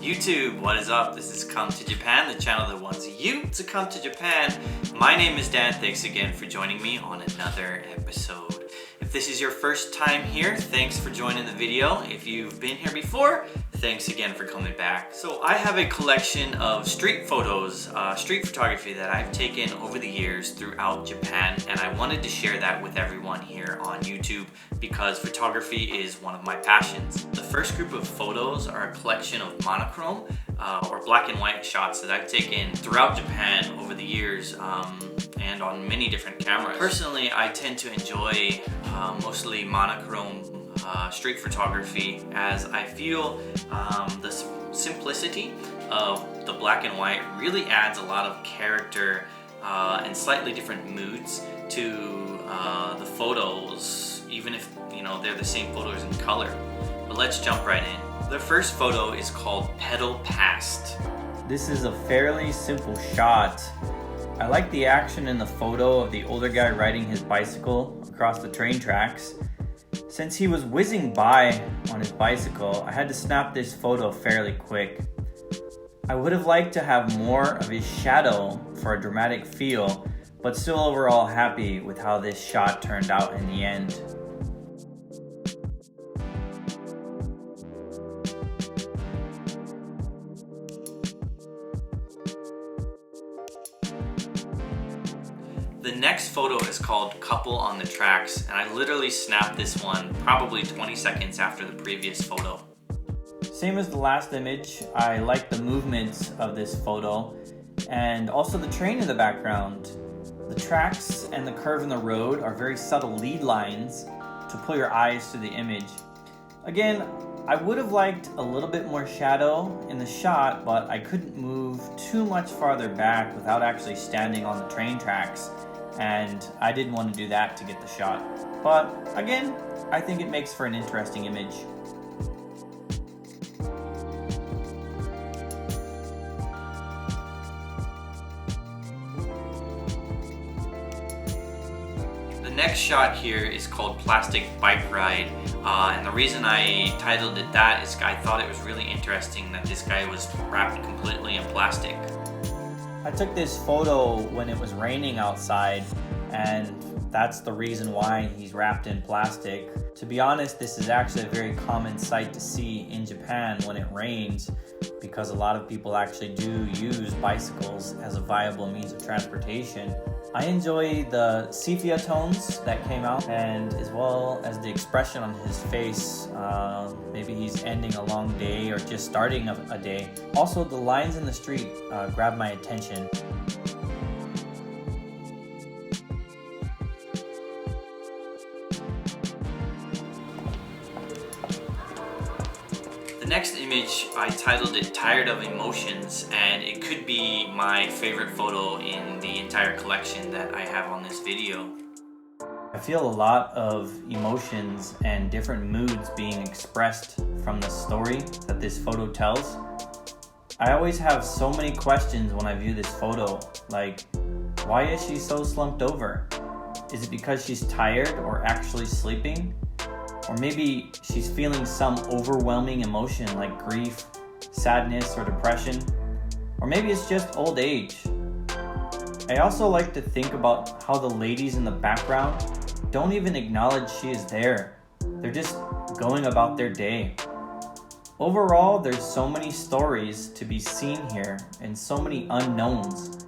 YouTube, what is up? This is Come to Japan, the channel that wants you to come to Japan. My name is Dan. Thanks again for joining me on another episode. If this is your first time here, thanks for joining the video. If you've been here before, thanks again for coming back. So I have a collection of street photos, street photography that I've taken over the years throughout Japan, and I wanted to share that with everyone here on YouTube because photography is one of my passions. The first group of photos are a collection of monochrome or black and white shots that I've taken throughout Japan over the years and on many different cameras. Personally, I tend to enjoy mostly monochrome street photography as I feel the simplicity of the black and white really adds a lot of character and slightly different moods to the photos, even if they're the same photos in color. But let's jump right in. The first photo is called Petal Past. This is a fairly simple shot. I like the action in the photo of the older guy riding his bicycle across the train tracks. Since he was whizzing by on his bicycle, I had to snap this photo fairly quick. I would have liked to have more of his shadow for a dramatic feel, but still overall happy with how this shot turned out in the end. The next photo is called Couple on the Tracks, and I literally snapped this one probably 20 seconds after the previous photo. Same as the last image, I like the movements of this photo and also the train in the background. The tracks and the curve in the road are very subtle lead lines to pull your eyes to the image. Again, I would have liked a little bit more shadow in the shot, but I couldn't move too much farther back without actually standing on the train tracks, and I didn't want to do that to get the shot. But again, I think it makes for an interesting image. The next shot here is called Plastic Bike Ride, and the reason I titled it that is I thought it was really interesting that this guy was wrapped completely in plastic. I took this photo when it was raining outside, and that's the reason why he's wrapped in plastic. To be honest, this is actually a very common sight to see in Japan when it rains, because a lot of people actually do use bicycles as a viable means of transportation. I enjoy the sepia tones that came out, and as well as the expression on his face. Maybe he's ending a long day or just starting a day. Also, the lines in the street grabbed my attention. The next image, I titled it Tired of Emotions, and it could be my favorite photo in the entire collection that I have on this video. I feel a lot of emotions and different moods being expressed from the story that this photo tells. I always have so many questions when I view this photo, like, why is she so slumped over? Is it because she's tired or actually sleeping? Or maybe she's feeling some overwhelming emotion like grief, sadness, or depression. Or maybe it's just old age. I also like to think about how the ladies in the background don't even acknowledge she is there. They're just going about their day. Overall, there's so many stories to be seen here and so many unknowns.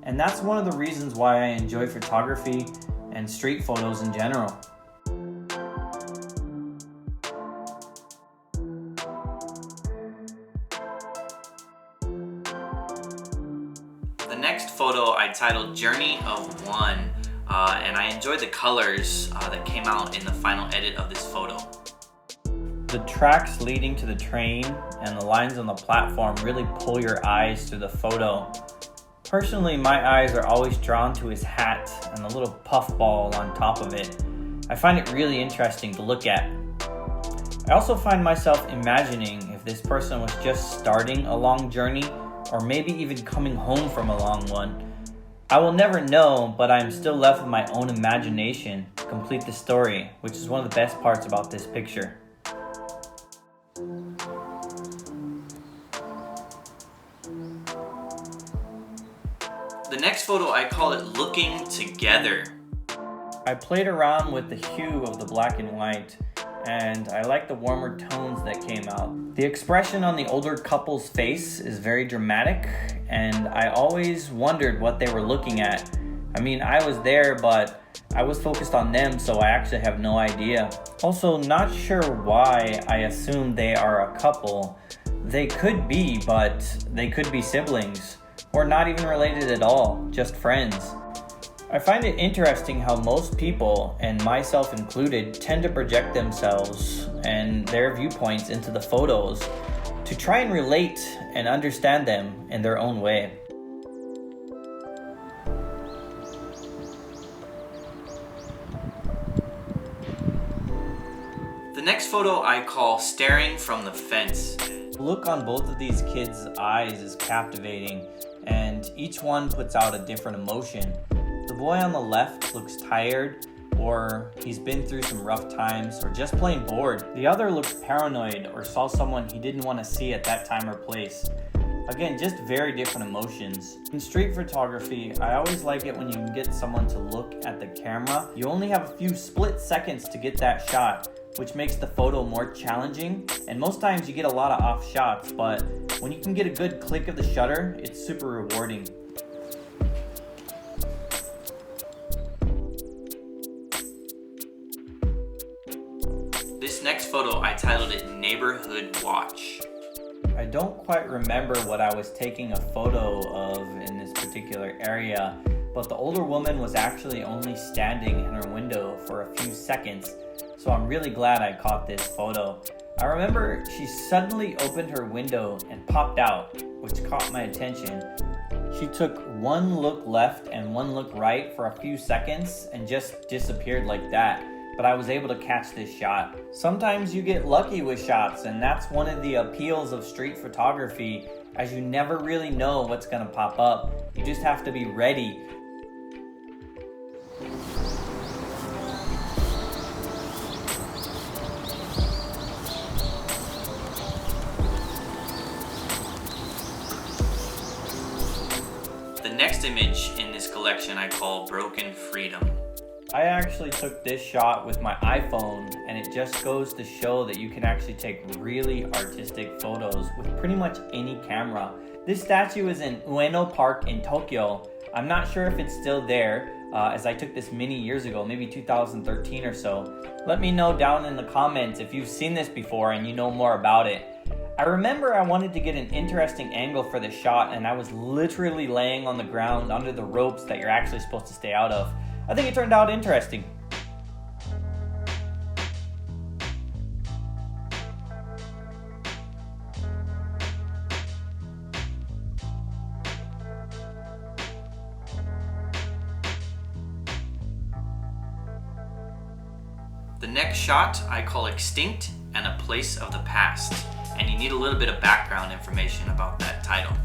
And that's one of the reasons why I enjoy photography and street photos in general. The next photo I titled Journey of One, and I enjoyed the colors that came out in the final edit of this photo. The tracks leading to the train and the lines on the platform really pull your eyes through the photo. Personally, my eyes are always drawn to his hat and the little puffball on top of it. I find it really interesting to look at. I also find myself imagining if this person was just starting a long journey or maybe even coming home from a long one. I will never know, but I am still left with my own imagination to complete the story, which is one of the best parts about this picture. The next photo, I call it looking together. I played around with the hue of the black and white, and I like the warmer tones that came out. The expression on the older couple's face is very dramatic, and I always wondered what they were looking at. I mean, I was there, but I was focused on them, so I actually have no idea. Also, not sure why I assumed they are a couple. They could be, but they could be siblings, or not even related at all, just friends. I find it interesting how most people, and myself included, tend to project themselves and their viewpoints into the photos to try and relate and understand them in their own way. The next photo I call staring from the fence. The look on both of these kids' eyes is captivating, and each one puts out a different emotion. The boy on the left looks tired, or he's been through some rough times, or just plain bored. The other looks paranoid or saw someone he didn't want to see at that time or place. Again, just very different emotions. In street photography, I always like it when you can get someone to look at the camera. You only have a few split seconds to get that shot, which makes the photo more challenging, and most times you get a lot of off shots, but when you can get a good click of the shutter, it's super rewarding. This next photo, I titled it Neighborhood Watch. I don't quite remember what I was taking a photo of in this particular area, but the older woman was actually only standing in her window for a few seconds, so I'm really glad I caught this photo. I remember she suddenly opened her window and popped out, which caught my attention. She took one look left and one look right for a few seconds and just disappeared like that. But I was able to catch this shot. Sometimes you get lucky with shots, and that's one of the appeals of street photography, as you never really know what's gonna pop up. You just have to be ready. The next image in this collection I call Broken Freedom. I actually took this shot with my iPhone, and it just goes to show that you can actually take really artistic photos with pretty much any camera. This statue is in Ueno Park in Tokyo. I'm not sure if it's still there, as I took this many years ago, maybe 2013 or so. Let me know down in the comments if you've seen this before and you know more about it. I remember I wanted to get an interesting angle for this shot, and I was literally laying on the ground under the ropes that you're actually supposed to stay out of. I think it turned out interesting. The next shot I call Extinct and a Place of the Past, and you need a little bit of background information about that title.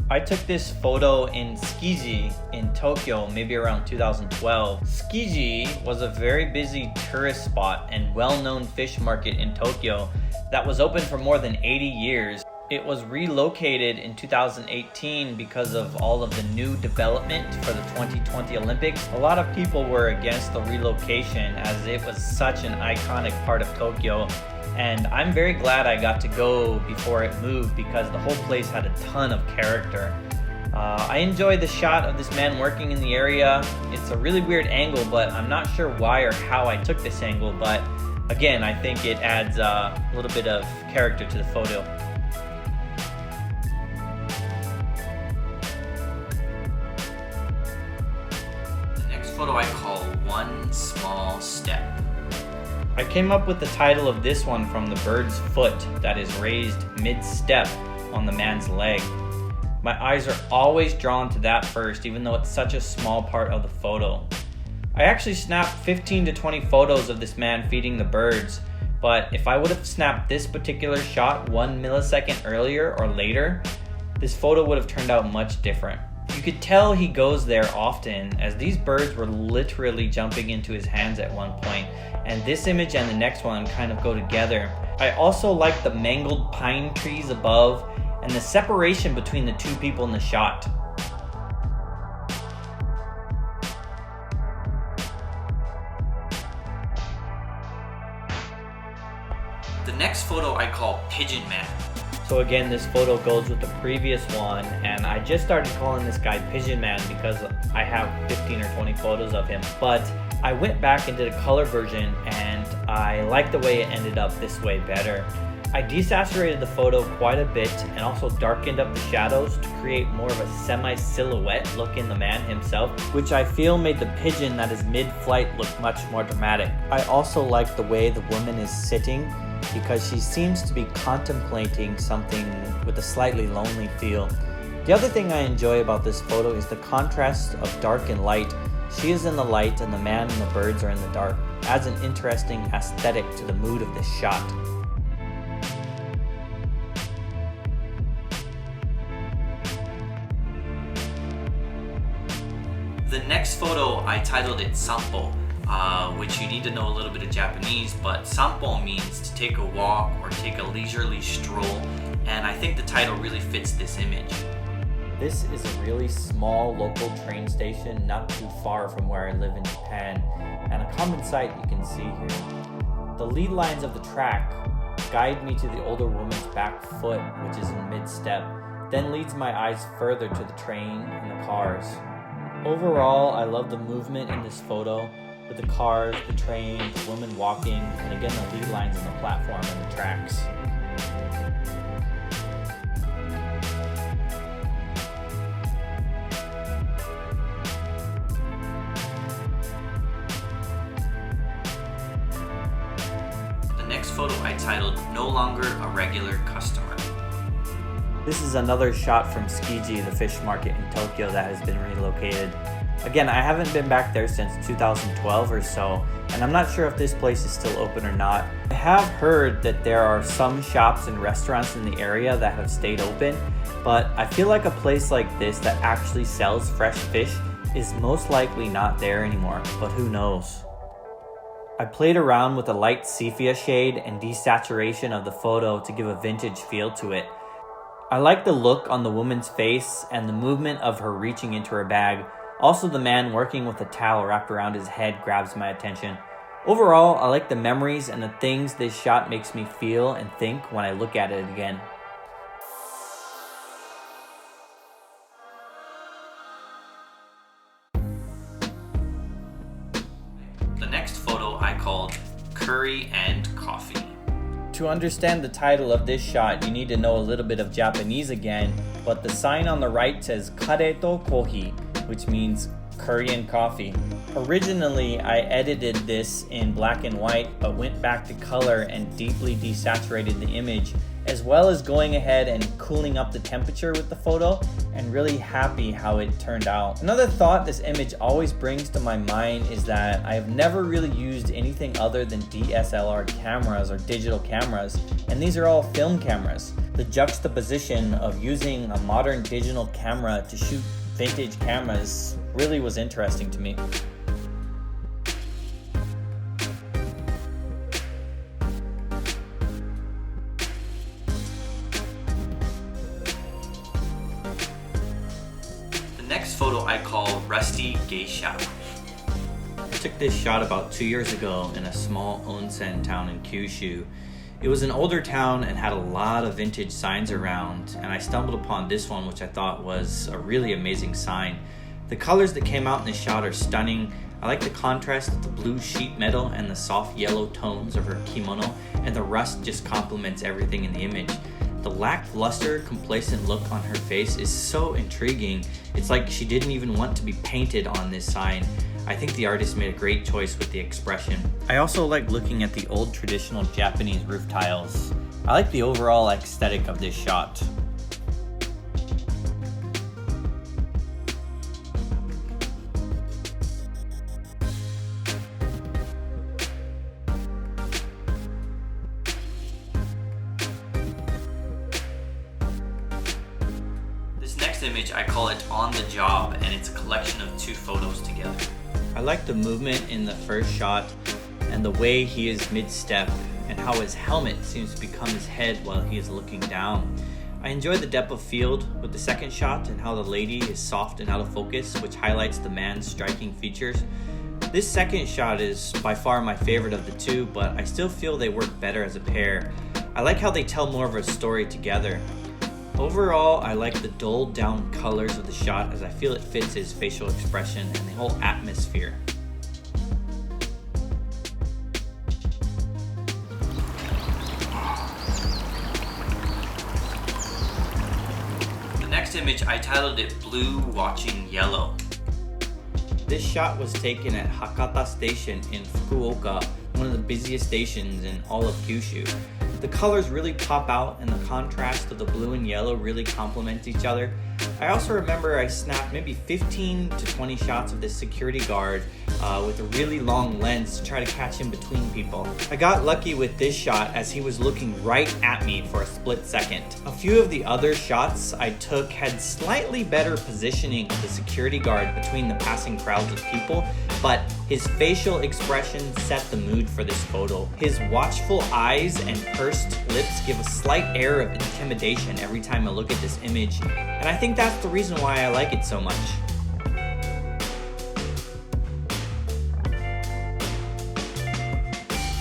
I took this photo in Tsukiji in Tokyo, maybe around 2012. Tsukiji was a very busy tourist spot and well-known fish market in Tokyo that was open for more than 80 years. It was relocated in 2018 because of all of the new development for the 2020 Olympics. A lot of people were against the relocation as it was such an iconic part of Tokyo. And I'm very glad I got to go before it moved because the whole place had a ton of character. I enjoyed the shot of this man working in the area. It's a really weird angle, but I'm not sure why or how I took this angle. But again, I think it adds a little bit of character to the photo. The next photo I call One Small Step. I came up with the title of this one from the bird's foot that is raised mid-step on the man's leg. My eyes are always drawn to that first, even though it's such a small part of the photo. I actually snapped 15 to 20 photos of this man feeding the birds, but if I would have snapped this particular shot 1 millisecond earlier or later, this photo would have turned out much different. You could tell he goes there often, as these birds were literally jumping into his hands at one point, and this image and the next one kind of go together. I also like the mangled pine trees above and the separation between the two people in the shot. next photo I call Pigeon Man. So again, this photo goes with the previous one, and I just started calling this guy Pigeon Man because I have 15 or 20 photos of him. But I went back and did a color version, and I like the way it ended up this way better. I desaturated the photo quite a bit and also darkened up the shadows to create more of a semi-silhouette look in the man himself, which I feel made the pigeon that is mid-flight look much more dramatic. I also like the way the woman is sitting because she seems to be contemplating something with a slightly lonely feel. The other thing I enjoy about this photo is the contrast of dark and light. She is in the light and the man and the birds are in the dark. Adds an interesting aesthetic to the mood of this shot. The next photo, I titled it Sampo, which you need to know a little bit of Japanese, but Sampo means to take a walk or take a leisurely stroll, and I think the title really fits this image. This is a really small local train station not too far from where I live in Japan, and a common sight you can see here. The lead lines of the track guide me to the older woman's back foot, which is in mid-step, then leads my eyes further to the train and the cars. Overall, I love the movement in this photo with the cars, the train, the woman walking, and again the lead lines on the platform and the tracks. The next photo I titled No Longer a Regular Customer. This is another shot from Tsukiji, the fish market in Tokyo that has been relocated. Again, I haven't been back there since 2012 or so, and I'm not sure if this place is still open or not. I have heard that there are some shops and restaurants in the area that have stayed open, but I feel like a place like this that actually sells fresh fish is most likely not there anymore, but who knows. I played around with a light sepia shade and desaturation of the photo to give a vintage feel to it. I like the look on the woman's face and the movement of her reaching into her bag. Also, the man working with a towel wrapped around his head grabs my attention. Overall, I like the memories and the things this shot makes me feel and think when I look at it again. The next photo I called Curry and Coffee. To understand the title of this shot, you need to know a little bit of Japanese again, but the sign on the right says Kare to Kohi, which means curry and coffee. Originally, I edited this in black and white, but went back to color and deeply desaturated the image, as well as going ahead and cooling up the temperature with the photo, and really happy how it turned out. Another thought this image always brings to my mind is that I have never really used anything other than DSLR cameras or digital cameras, and these are all film cameras. The juxtaposition of using a modern digital camera to shoot vintage cameras really was interesting to me. The next photo I call Rusty Geisha. I took this shot about 2 years ago in a small onsen town in Kyushu. It was an older town and had a lot of vintage signs around, and I stumbled upon this one, which I thought was a really amazing sign. The colors that came out in this shot are stunning. I like the contrast of the blue sheet metal and the soft yellow tones of her kimono, and the rust just complements everything in the image. The lackluster, complacent look on her face is so intriguing. It's like she didn't even want to be painted on this sign. I think the artist made a great choice with the expression. I also like looking at the old traditional Japanese roof tiles. I like the overall aesthetic of this shot. This next image I call it On the Job, and it's a collection of two photos together. I like the movement in the first shot and the way he is mid-step and how his helmet seems to become his head while he is looking down. I enjoy the depth of field with the second shot and how the lady is soft and out of focus, which highlights the man's striking features. This second shot is by far my favorite of the two, but I still feel they work better as a pair. I like how they tell more of a story together. Overall, I like the dulled down colors of the shot as I feel it fits his facial expression and the whole atmosphere. The next image, I titled it Blue Watching Yellow. This shot was taken at Hakata Station in Fukuoka, one of the busiest stations in all of Kyushu. The colors really pop out and the contrast of the blue and yellow really complement each other. I also remember I snapped maybe 15 to 20 shots of this security guard with a really long lens to try to catch him between people. I got lucky with this shot as he was looking right at me for a split second. A few of the other shots I took had slightly better positioning of the security guard between the passing crowds of people, but his facial expression set the mood for this photo. His watchful eyes and pursed lips give a slight air of intimidation every time I look at this image, and I think that's the reason why I like it so much.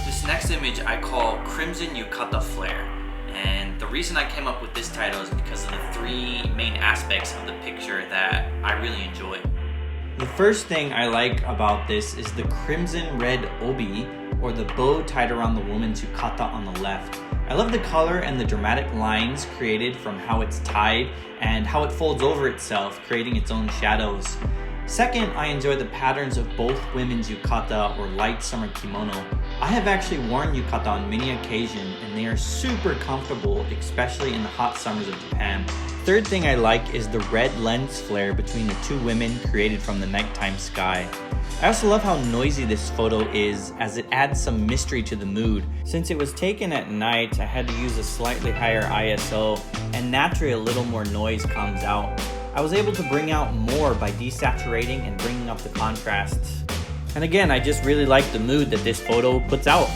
This next image I call Crimson Yukata Flare, and the reason I came up with this title is because of the three main aspects of the picture that I really enjoy. The first thing I like about this is the crimson red obi, or the bow tied around the woman's yukata on the left. I love the color and the dramatic lines created from how it's tied and how it folds over itself, creating its own shadows. Second, I enjoy the patterns of both women's yukata or light summer kimono. I have actually worn yukata on many occasions and they are super comfortable, especially in the hot summers of Japan. Third thing I like is the red lens flare between the two women created from the nighttime sky. I also love how noisy this photo is as it adds some mystery to the mood. Since it was taken at night, I had to use a slightly higher ISO and naturally a little more noise comes out. I was able to bring out more by desaturating and bringing up the contrast. And again, I just really like the mood that this photo puts out.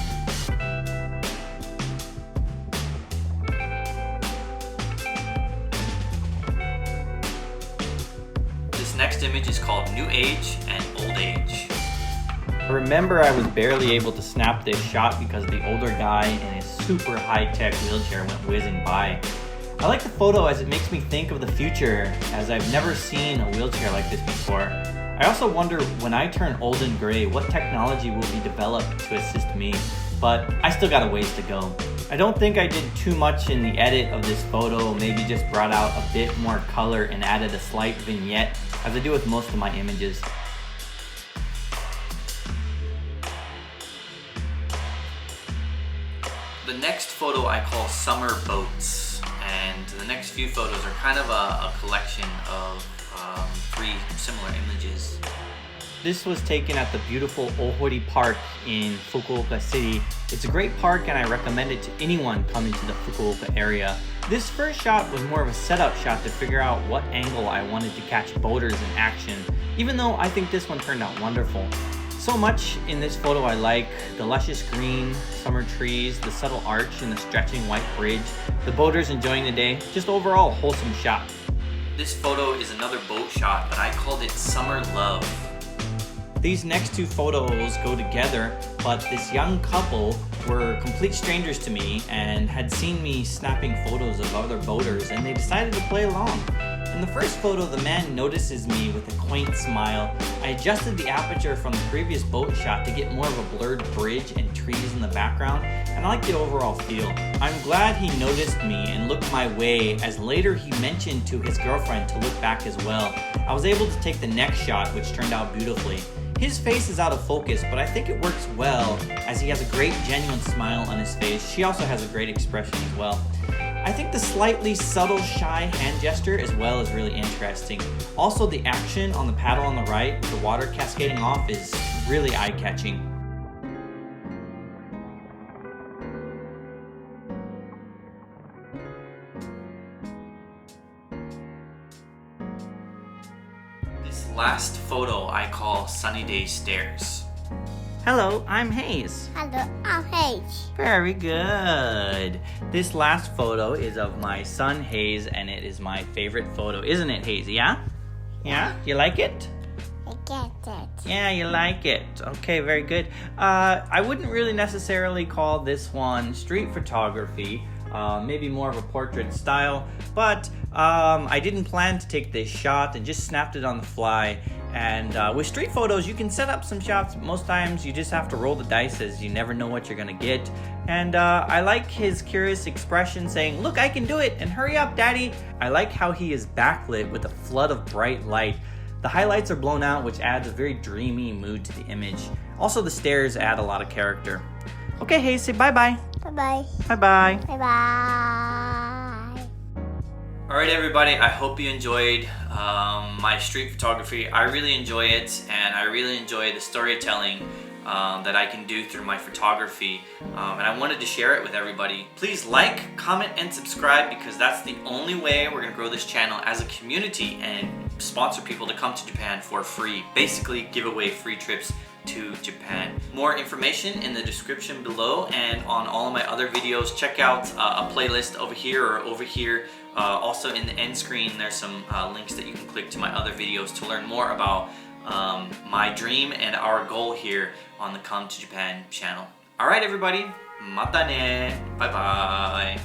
This next image is called New Age and Old Age. I remember I was barely able to snap this shot because the older guy in his super high-tech wheelchair went whizzing by. I like the photo as it makes me think of the future, as I've never seen a wheelchair like this before. I also wonder, when I turn old and gray, what technology will be developed to assist me, but I still got a ways to go. I don't think I did too much in the edit of this photo, maybe just brought out a bit more color and added a slight vignette, as I do with most of my images. The next photo I call Summer Boats, and the next few photos are kind of a collection of three similar images. This was taken at the beautiful Ohori Park in Fukuoka City. It's a great park and I recommend it to anyone coming to the Fukuoka area. This first shot was more of a setup shot to figure out what angle I wanted to catch boaters in action, even though I think this one turned out wonderful. So much in this photo I like: the luscious green, summer trees, the subtle arch and the stretching white bridge, the boaters enjoying the day, just overall a wholesome shot. This photo is another boat shot, but I called it Summer Love. These next two photos go together, but this young couple were complete strangers to me and had seen me snapping photos of other boaters, and they decided to play along. In the first photo, the man notices me with a quaint smile. I adjusted the aperture from the previous boat shot to get more of a blurred bridge and trees in the background, and I like the overall feel. I'm glad he noticed me and looked my way, as later he mentioned to his girlfriend to look back as well. I was able to take the next shot, which turned out beautifully. His face is out of focus, but I think it works well as he has a great genuine smile on his face. She also has a great expression as well. I think the slightly subtle shy hand gesture as well is really interesting. Also, the action on the paddle on the right with the water cascading off is really eye-catching. This last photo I call Sunny Day Stairs. Hello, I'm Hayes. Hello, I'm Hayes. Very good. This last photo is of my son Hayes, and it is my favorite photo. Isn't it, Hayes? Yeah? Yeah? You like it? I get it. Yeah, you like it. Okay, very good. I wouldn't really necessarily call this one street photography. Maybe more of a portrait style, but I didn't plan to take this shot and just snapped it on the fly. And with street photos, you can set up some shots. Most times you just have to roll the dice, as you never know what you're gonna get. And I like his curious expression saying, "Look, I can do it, and hurry up, daddy." I like how he is backlit with a flood of bright light. The highlights are blown out, which adds a very dreamy mood to the image. Also, the stairs add a lot of character. Okay, hey, say bye-bye. Bye-bye. Bye-bye. Bye-bye. All right, everybody, I hope you enjoyed my street photography. I really enjoy it, and I really enjoy the storytelling that I can do through my photography, and I wanted to share it with everybody. Please like, comment, and subscribe, because that's the only way we're gonna grow this channel as a community and sponsor people to come to Japan for free. Basically, give away free trips to Japan. More information in the description below, and on all of my other videos, check out a playlist over here or over here. Also in the end screen, there's some links that you can click to my other videos to learn more about my dream and our goal here on the Come to Japan channel. All right, everybody, mata ne, bye bye.